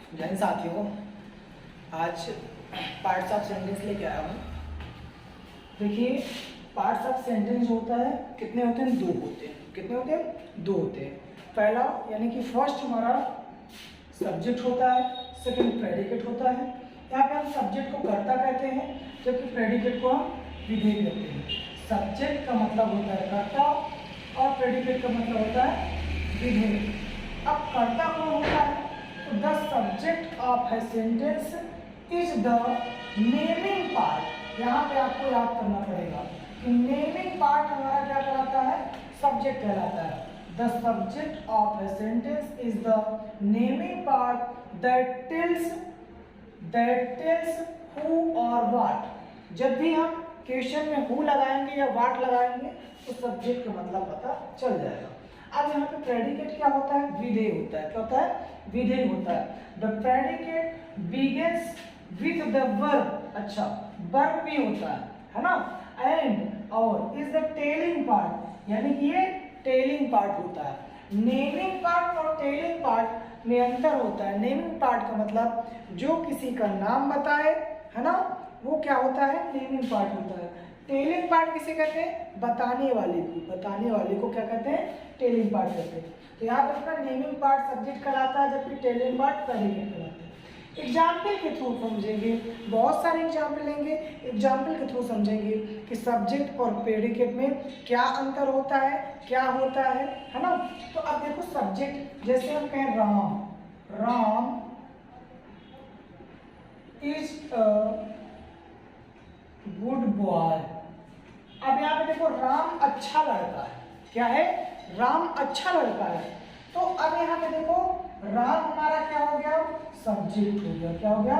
जैन साथियों, आज parts of sentence लेके आया हूँ। देखिए, पार्ट्स ऑफ सेंटेंस होता है, कितने होते हैं? दो होते हैं। कितने होते हैं? दो होते हैं। पहला यानी कि फर्स्ट हमारा सब्जेक्ट होता है, सेकंड प्रेडिकेट होता है। यहाँ पे हम सब्जेक्ट को कर्ता कहते हैं, जबकि प्रेडिकेट को हम विधेय कहते हैं। सब्जेक्ट का मतलब होता है कर्ता और प्रेडिकेट का मतलब होता है विधेय। अब कर्ता कौन होता है? तो the subject of a sentence is the naming part. यहाँ पे आपको याद करना पड़ेगा कि नेमिंग पार्ट हमारा क्या कहलाता है? सब्जेक्ट कहलाता है। The subject of a sentence is the naming part that tells who और व्हाट। जब भी हम क्वेश्चन में हु लगाएंगे या व्हाट लगाएंगे तो सब्जेक्ट का मतलब पता चल जाएगा। अब यहाँ पे प्रेडिकेट क्या होता है? विधेय होता है। क्या होता है? विधेय होता है। The predicate begins with the verb. अच्छा, वर्ब भी होता है ना? एंड और इज द टेलिंग पार्ट, यानी कि ये टेलिंग पार्ट होता है। नेमिंग पार्ट और टेलिंग पार्ट में अंतर होता है। नेमिंग पार्ट का मतलब जो किसी का नाम बताए, है ना, वो क्या होता है? नेमिंग पार्ट होता है। टेलिंग पार्ट किसे कहते हैं? बताने वाले को। बताने वाले को क्या कहते हैं? टेलिंग पार्ट कहते हैं। तो यहाँ पर अपना नेमिंग पार्ट सब्जेक्ट कहलाता है, जबकि टेलिंग पार्ट प्रेडिकेट कहलाता है। एग्जाम्पल के थ्रू समझेंगे, बहुत सारे एग्जाम्पल लेंगे, एग्जाम्पल के थ्रू समझेंगे कि सब्जेक्ट और प्रेडिकेट में क्या अंतर होता है, क्या होता है ना? तो अब देखो, सब्जेक्ट जैसे हम कहें Ram, Ram is a good boy. अब यहाँ पे देखो, राम अच्छा लड़का है। क्या है? राम अच्छा लड़का है। तो अब यहाँ पे देखो, राम हमारा क्या हो गया? सब्जेक्ट हो गया। क्या हो गया?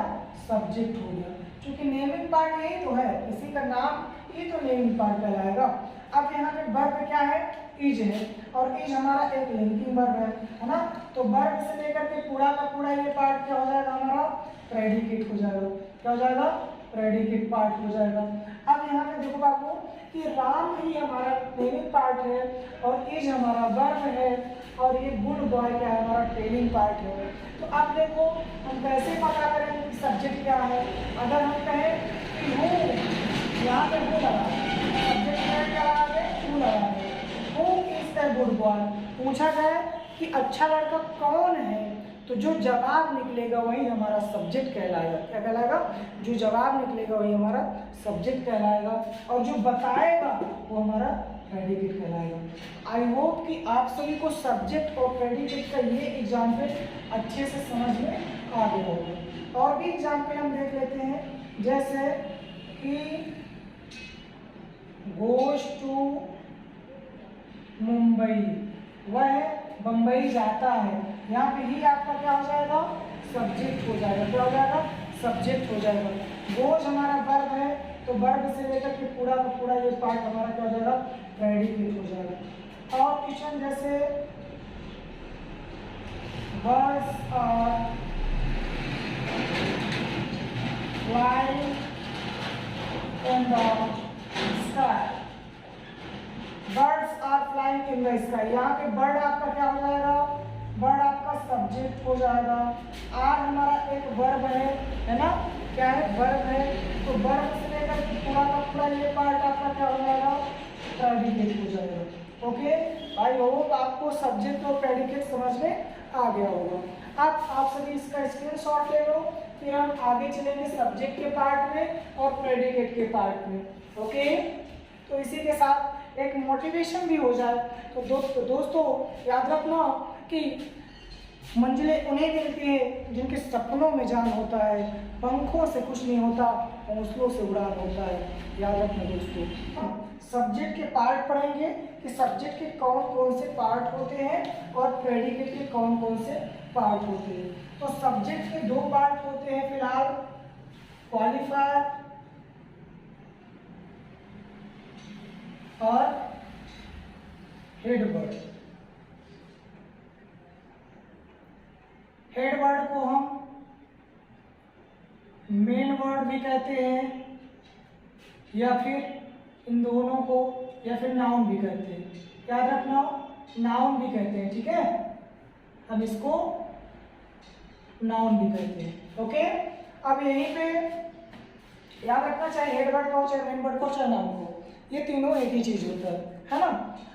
सब्जेक्ट हो गया। क्योंकि नेमिंग पार्ट यही तो है, किसी का नाम ही तो नेमिंग पार्ट कहलाएगा। अब यहाँ पे वर्ब क्या है? इज है, और इज हमारा एक लिंकिंग वर्ब है ना? तो वर्ब से लेकर के पूरा का पूरा ये पार्ट क्या हो जाएगा? हमारा प्रेडिकेट हो जाएगा। क्या हो जाएगा? प्रेडिकेट पार्ट हो जाएगा। अब यहाँ पे देखो बाबू कि राम ही हमारा नेमिंग पार्ट है और इज हमारा वर्ब है, और ये गुड बॉय क्या है? हमारा टेलिंग पार्ट है। तो अब देखो, हम कैसे पता करेंगे कि सब्जेक्ट क्या है? अगर हम कहें कि हूँ, यहाँ पे हूँ लगा, सब्जेक्ट में क्या लगा दें? हूँ लगा दें। Who is the good boy. पूछा जाए कि अच्छा लड़का कौन है, तो जो जवाब निकलेगा वही हमारा सब्जेक्ट कहलाएगा। क्या कहलाएगा? जो जवाब निकलेगा वही हमारा सब्जेक्ट कहलाएगा, और जो बताएगा वो हमारा प्रेडिकेट कहलाएगा। आई होप कि आप सभी को सब्जेक्ट और प्रेडिकेट का ये एग्जाम्पल अच्छे से समझ में आ गया होगा। और भी एग्जाम्पल हम देख लेते हैं, जैसे कि गोज टू मुंबई, वह बम्बई जाता है। यहाँ पे ही आपका क्या हो जाएगा? सब्जेक्ट हो जाएगा। क्या हो जाएगा? सब्जेक्ट हो जाएगा। गोज हमारा वर्ब है, तो वर्ब से लेकर के पूरा का पूरा ये पार्ट हमारा क्या हो जाएगा? प्रेडिकेट हो जाएगा। और क्वेश्चन जैसे birds are flying in the sky. Birds are flying in the sky. यहाँ पे बर्ड आपका क्या हो जाएगा? बर्ड आपका सब्जेक्ट हो जाएगा। आर हमारा एक वर्ब है ना? क्या है? वर्ब है। तो वर्ब से लेकर पूरा का पूरा ये पार्ट आपका क्या हो जाएगा? प्रेडिकेट हो जाएगा। ओके, आई होप आपको सब्जेक्ट और प्रेडिकेट समझ में आ गया होगा। अब आप सभी इसका स्क्रीनशॉट ले लो, फिर हम आगे चलेंगे सब्जेक्ट के पार्ट में और प्रेडिकेट के पार्ट में। ओके, तो इसी के साथ एक मोटिवेशन भी हो जाए। तो दोस्तों याद रखना कि मंजिलें उन्हें मिलती है जिनके सपनों में जान होता है। पंखों से कुछ नहीं होता, हौसलों से उड़ान होता है। याद रखना दोस्तों। सब्जेक्ट के पार्ट पढ़ेंगे कि सब्जेक्ट के कौन कौन से पार्ट होते हैं और प्रेडिकेट के कौन कौन से पार्ट होते हैं। तो सब्जेक्ट के दो पार्ट होते हैं फिलहाल, क्वालिफायर और हेड वर्ड। हेड वर्ड को हम मेन वर्ड भी कहते हैं, या फिर इन दोनों को, या फिर नाउन भी कहते हैं। याद रखना, नाउन भी कहते हैं। ठीक है, हम इसको नाउन भी कहते हैं। ओके, अब यहीं पे याद रखना, चाहे हेड वर्ड का हो, चाहे मेन वर्ड का हो, चाहे नाउन को, ये तीनों एक ही चीज होता है ना।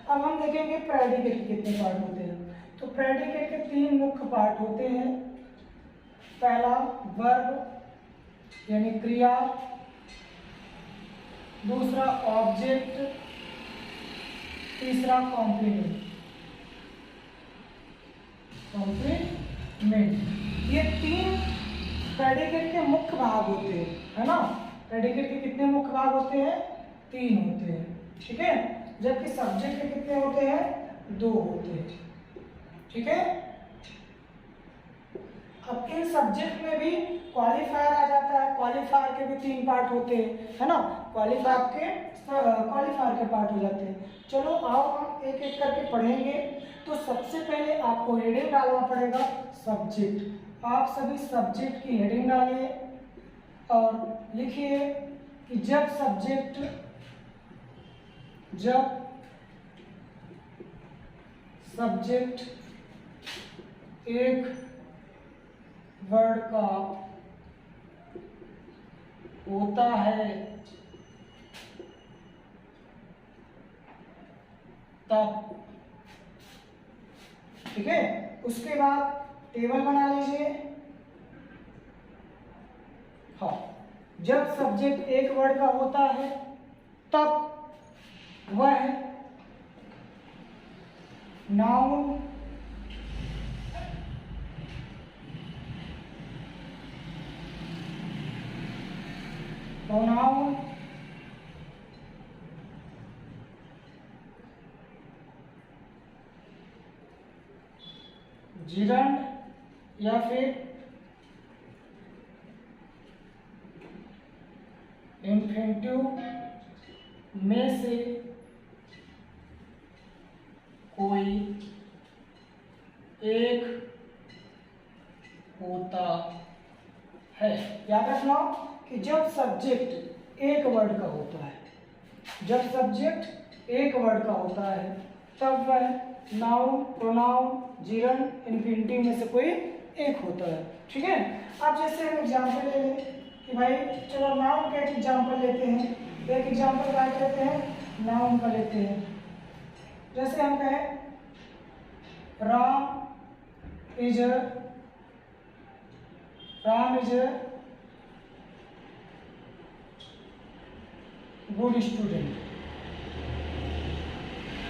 अब हम देखेंगे प्रेडिकेट के कितने पार्ट होते हैं। तो प्रेडिकेट के 3 मुख्य पार्ट होते हैं। पहला वर्ब यानी क्रिया, दूसरा ऑब्जेक्ट, तीसरा कॉम्प्लीमेंट। ये 3 प्रेडिकेट के मुख्य भाग होते हैं, है ना। प्रेडिकेट के कितने मुख्य भाग होते हैं? 3 होते हैं, ठीक है। जबकि सब्जेक्ट के कितने होते हैं? 2 होते हैं, ठीक है। अब इन सब्जेक्ट में भी क्वालिफायर आ जाता है। क्वालिफायर के भी 3 पार्ट होते हैं, है ना। क्वालिफायर के पार्ट हो जाते हैं। चलो आओ हम एक एक करके पढ़ेंगे। तो सबसे पहले आपको हेडिंग डालना पड़ेगा सब्जेक्ट। आप सभी सब्जेक्ट की हेडिंग डालिए और लिखिए कि जब सब्जेक्ट एक वर्ड का होता है तब, ठीक है। उसके बाद टेबल बना लीजिए। हाँ, जब सब्जेक्ट एक वर्ड का होता है तब वह नाउन, प्रोनाउन, जिरंड या फिर इन्फिनेटिव में से कोई एक होता है। याद रखना कि जब सब्जेक्ट एक वर्ड का होता है, जब सब्जेक्ट एक वर्ड का होता है तब वह नाउन, प्रोनाउन, जिरंड, इन्फिनेटिव में से कोई एक होता है, ठीक है। अब जैसे हम एग्जाम्पल ले लें कि भाई चलो नाउन का एक एग्जाम्पल लेते हैं। एक एग्जाम्पल क्या लेते हैं? नाउन का लेते हैं। जैसे हम कहें Ram is good student.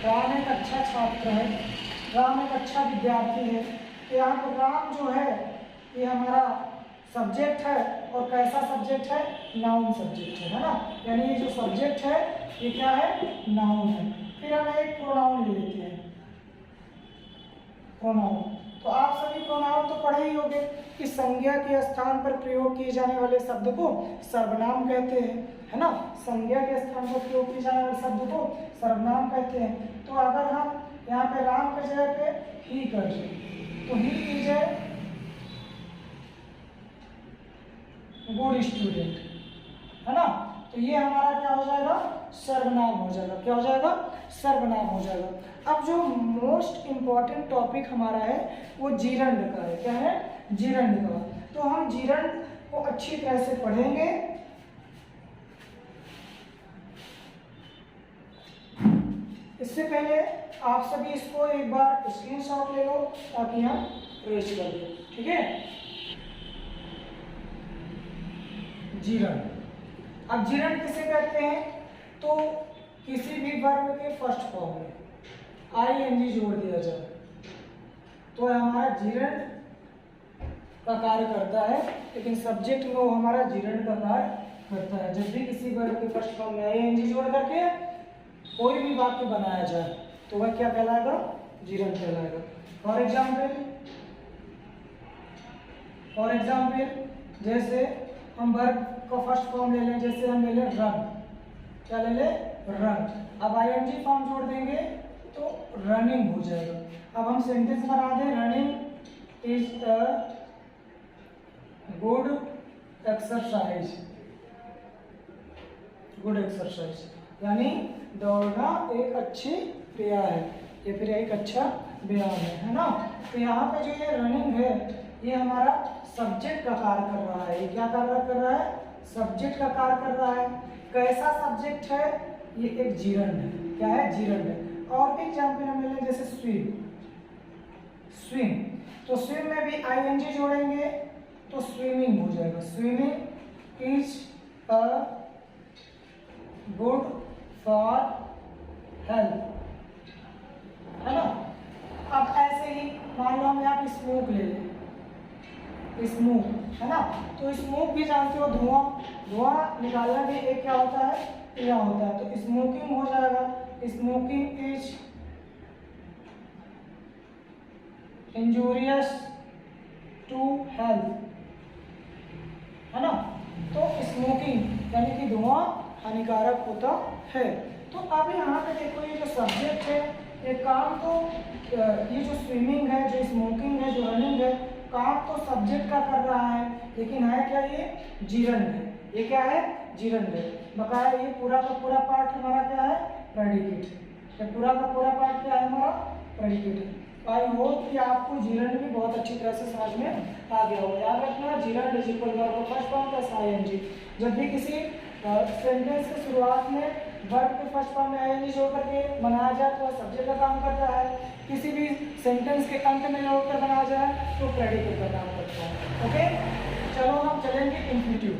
Ram एक अच्छा छात्र है, राम एक अच्छा विद्यार्थी है। तो यहाँ पर राम जो है ये हमारा सब्जेक्ट है, और कैसा सब्जेक्ट है? नाउन सब्जेक्ट है ना। यानी ये जो सब्जेक्ट है ये क्या है? नाउन है। फिर हम एक प्रोनाउन ले लेते हैं, प्रोनाउन। तो आप सभी प्रोनाउन तो पढ़े ही होंगे कि संज्ञा के स्थान पर प्रयोग किए जाने वाले शब्द को सर्वनाम कहते हैं, है ना। संज्ञा के स्थान पर प्रयोग किए जाने वाले शब्द को सर्वनाम कहते हैं। तो अगर हम यहाँ पे राम के जगह पे ही कर दें तो he is a good student, है ना। तो ये हमारा क्या हो जाएगा? सर्वनाम हो जाएगा। क्या हो जाएगा? सर्वनाम हो जाएगा। अब जो मोस्ट इंपॉर्टेंट टॉपिक हमारा है वो जिरंड का है। क्या है? जिरंड का। तो हम जिरंड को अच्छी तरह से पढ़ेंगे। इससे पहले आप सभी इसको एक बार स्क्रीनशॉट ले लो ताकि हम ट्रेस कर दें, ठीक है। जिरंड। अब जिरंड किसे कहते हैं? तो किसी भी वर्ब के फर्स्ट फॉर्म में आईएनजी जोड़ दिया जाए तो हमारा जिरंड का कार्य करता है, लेकिन सब्जेक्ट में वो हमारा जिरंड का कार्य करता है। जब भी किसी वर्ब के फर्स्ट फॉर्म में आईएनजी जोड़ करके कोई भी वाक्य बनाया जाए तो वह क्या कहलाएगा? जिरंड कहलाएगा। फॉर एग्जाम्पल जैसे हम वर्ब का फर्स्ट फॉर्म ले लें, जैसे हम ले लें रन। क्या ले लें? रन। अब आईएनजी फॉर्म जोड़ देंगे तो रनिंग हो जाएगा। अब हम सेंटेंस बना दें, running is a good exercise. Good exercise यानी दौड़ना एक अच्छी क्रिया है या फिर एक अच्छा व्यायाम है ना। तो यहाँ पे जो ये रनिंग है ये हमारा सब्जेक्ट का कार्य कर रहा है। ये क्या कार्य कर रहा है? सब्जेक्ट का कार्य कर रहा है। कैसा सब्जेक्ट है? ये एक जीरंड है। क्या है? जीरंड है। और भी एग्जाम्पल हम ले लें, जैसे स्विम। स्विम, तो स्विम में भी आईएनजी जोड़ेंगे तो स्विमिंग हो जाएगा। Swimming is a good for health, है ना। अब ऐसे ही मान लो हम यहाँ पे स्मोक ले लें, स्मोक, है ना। तो स्मोक भी जानते हो, धुआं, धुआं निकालना भी एक क्या होता है? क्रिया होता है। तो स्मोकिंग हो जाएगा। Smoking is injurious to health, है ना। तो स्मोकिंग यानी कि धुआं हानिकारक होता है। तो अब यहाँ पे देखो, ये जो सब्जेक्ट है, ये काम तो ये जो स्विमिंग है, जो स्मोकिंग है, जो रनिंग है, काम तो सब्जेक्ट का कर रहा है, लेकिन है क्या? ये जीरंड है। ये क्या है? जीरंड है। बकाया ये पूरा का पूरा पार्ट हमारा क्या है? प्रेडिकेट। ये पूरा का पूरा पार्ट क्या है? हमारा प्रेडिकेट है। आई होप कि आपको जीरंड भी बहुत अच्छी तरह से समझ में आ गया होगा। याद रखना, gerund is equal to first form plus ING. जब भी किसी सेंटेंस के शुरुआत में वर्ब के फर्स्ट फॉर्म में आईएनजी जोड़ करके बनाया जाए तो सब्जेक्ट का काम करता है। किसी भी सेंटेंस के अंत में जोड़कर बनाया जाए तो प्रेडिकेट का काम करता है। ओके, चलो हम चलेंगे इंफिनिटिव।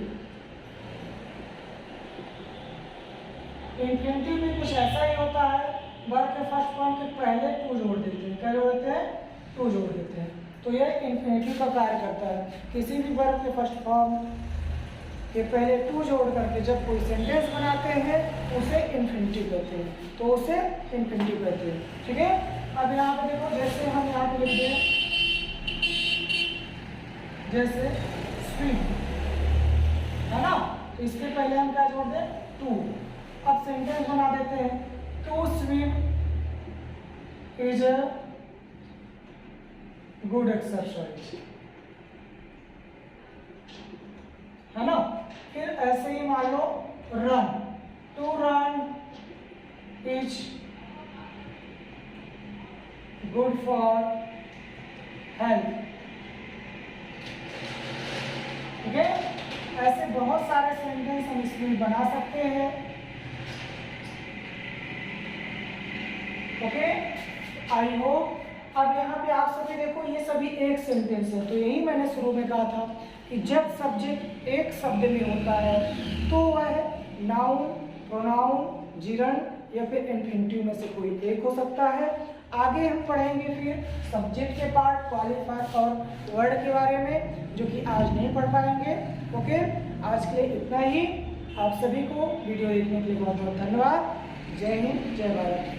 इंफिनिटिव भी कुछ ऐसा ही होता है, वर्ब के फर्स्ट फॉर्म के पहले टू जोड़ देते हैं। क्या जोड़ देते हैं? टू जोड़ देते हैं। तो ये इंफिनिटिव का कार्य करता है। किसी भी वर्ब के फर्स्ट फॉर्म के पहले टू जोड़ करके जब कोई सेंटेंस बनाते हैं उसे इंफिनिटिव कहते हैं। तो उसे इंफिनिटिव कहते हैं। ठीक है। अब यहाँ पे देखो, जैसे हम यहाँ पे लिख दें, जैसे स्विम, है ना, तो इसके पहले हम क्या जोड़ दें? टू। अब सेंटेंस बना देते हैं, to swim is a good exercise, है ना। फिर ऐसे ही मान लो run, to run is good for health. ठीक है। ऐसे बहुत सारे सेंटेंस हम इसमें बना सकते हैं। Okay, I hope. अब यहाँ पे आप सभी देखो, ये सभी एक सेंटेंस है। तो यही मैंने शुरू में कहा था कि जब सब्जेक्ट एक शब्द में होता है तो वह नाउन, प्रोनाउन, जीरंड या फिर इंफिनिटिव में से कोई एक हो सकता है। आगे हम पढ़ेंगे फिर सब्जेक्ट के पार्ट, क्वालिफायर और वर्ड के बारे में, जो कि आज नहीं पढ़ पाएंगे। ओके, आज के लिए इतना ही। आप सभी को वीडियो देखने के लिए बहुत बहुत धन्यवाद। जय हिंद, जय भारत।